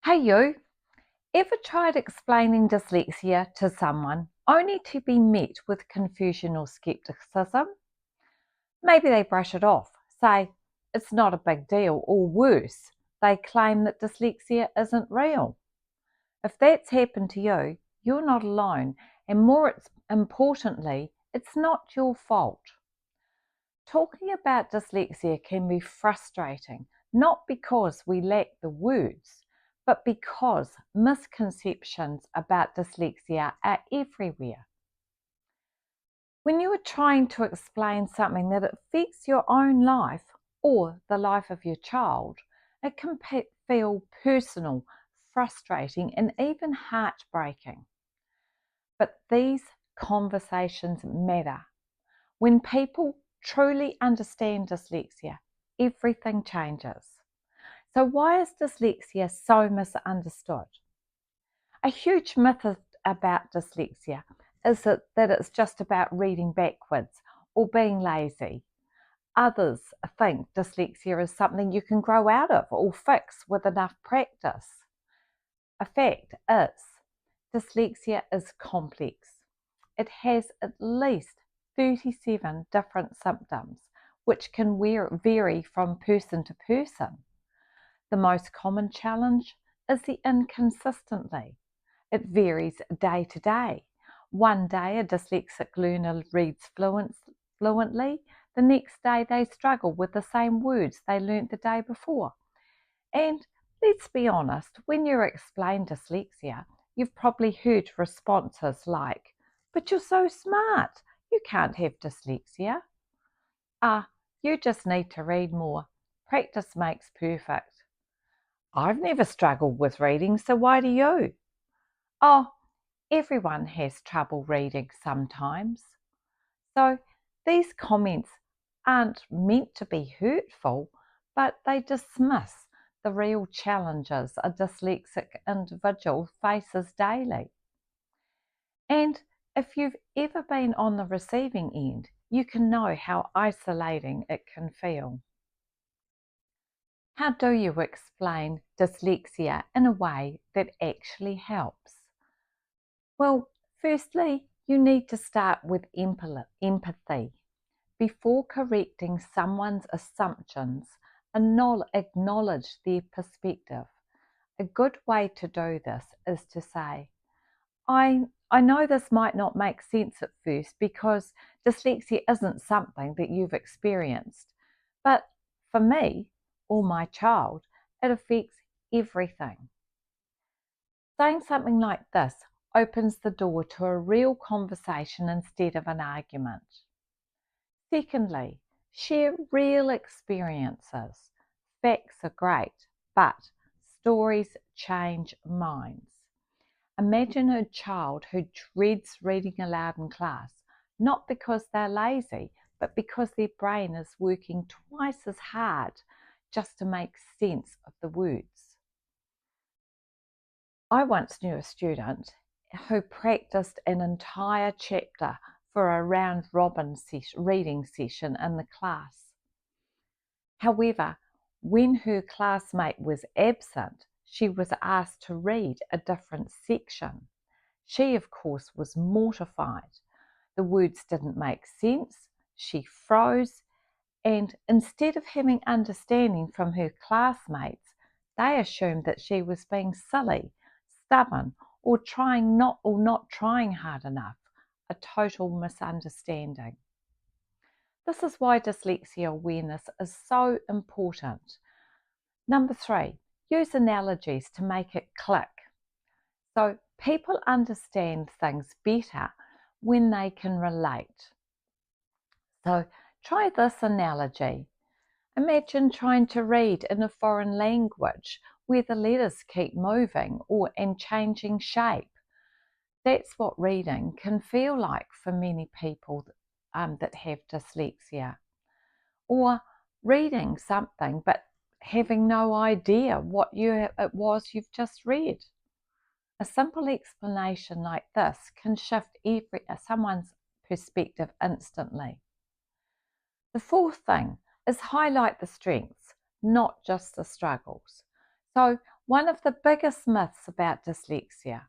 Hey you, ever tried explaining dyslexia to someone only to be met with confusion or skepticism? Maybe they brush it off, say it's not a big deal, or worse, they claim that dyslexia isn't real. If that's happened to you, you're not alone, and importantly, it's not your fault. Talking about dyslexia can be frustrating, not because we lack the words, but because misconceptions about dyslexia are everywhere. When you are trying to explain something that affects your own life or the life of your child, it can feel personal, frustrating, and even heartbreaking. But these conversations matter. When people truly understand dyslexia, everything changes. So, why is dyslexia so misunderstood? A huge myth about dyslexia is that it's just about reading backwards or being lazy. Others think dyslexia is something you can grow out of or fix with enough practice. A fact is, dyslexia is complex. It has at least 37 different symptoms, which can vary from person to person. The most common challenge is the inconsistency. It varies day to day. One day a dyslexic learner reads fluently, the next day they struggle with the same words they learnt the day before. And let's be honest, when you explain dyslexia, you've probably heard responses like, "But you're so smart, you can't have dyslexia." Ah, you just need to read more. Practice makes perfect. I've never struggled with reading, so why do you? Oh, everyone has trouble reading sometimes. So these comments aren't meant to be hurtful, but they dismiss the real challenges a dyslexic individual faces daily. And if you've ever been on the receiving end, you can know how isolating it can feel. How do you explain dyslexia in a way that actually helps? Well, firstly, you need to start with empathy. Before correcting someone's assumptions, acknowledge their perspective. A good way to do this is to say, I know this might not make sense at first because dyslexia isn't something that you've experienced, but for me or my child, it affects everything. Saying something like this opens the door to a real conversation instead of an argument. Secondly, share real experiences. Facts are great, but stories change minds. Imagine a child who dreads reading aloud in class, not because they're lazy, but because their brain is working twice as hard just to make sense of the words. I once knew a student who practiced an entire chapter for a round robin reading session in the class. However, when her classmate was absent, she was asked to read a different section. She, of course, was mortified. The words didn't make sense, she froze, and instead of having understanding from her classmates, they assumed that she was being silly, stubborn, or not trying hard enough, a total misunderstanding. This is why dyslexia awareness is so important. Number 3, use analogies to make it click. So people understand things better when they can relate. So try this analogy. Imagine trying to read in a foreign language where the letters keep moving and changing shape. That's what reading can feel like for many people that have dyslexia. Or reading something but having no idea what it was you've just read. A simple explanation like this can shift someone's perspective instantly. The fourth thing is highlight the strengths, not just the struggles. So One of the biggest myths about dyslexia,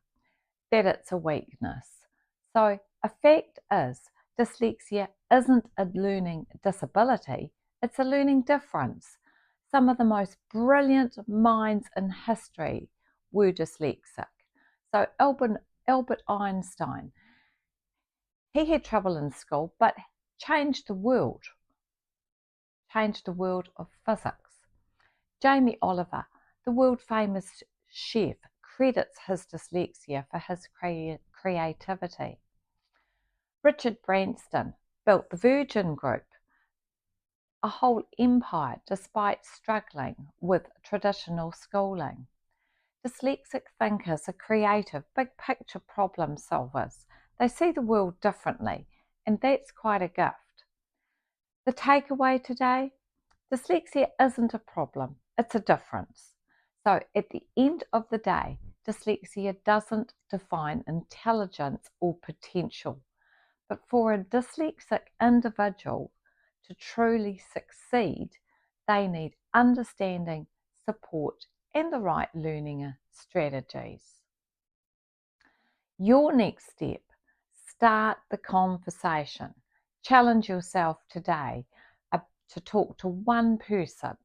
that it's a weakness. So a fact is, dyslexia isn't a learning disability, it's a learning difference. Some of the most brilliant minds in history were dyslexic. So Albert Einstein, he had trouble in school, but changed the world of physics. Jamie Oliver, the world famous chef, credits his dyslexia for his creativity. Richard Branson built the Virgin Group, a whole empire despite struggling with traditional schooling. Dyslexic thinkers are creative, big picture problem solvers. They see the world differently, and that's quite a gift. The takeaway today: dyslexia isn't a problem, it's a difference. So at the end of the day, dyslexia doesn't define intelligence or potential. But for a dyslexic individual to truly succeed, they need understanding, support, and the right learning strategies. Your next step: start the conversation. Challenge yourself today to talk to one person.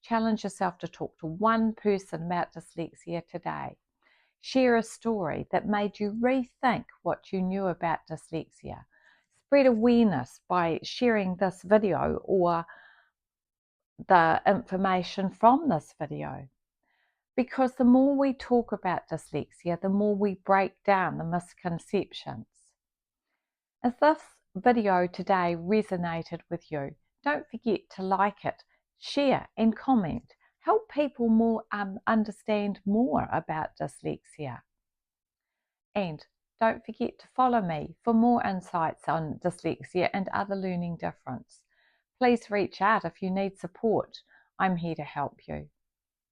Challenge yourself to talk to one person about dyslexia today. Share a story that made you rethink what you knew about dyslexia. Spread awareness by sharing this video or the information from this video. Because the more we talk about dyslexia, the more we break down the misconceptions. If this video today resonated with you, don't forget to like it, share and comment. Help people understand more about dyslexia. And don't forget to follow me for more insights on dyslexia and other learning difference. Please reach out if you need support. I'm here to help you.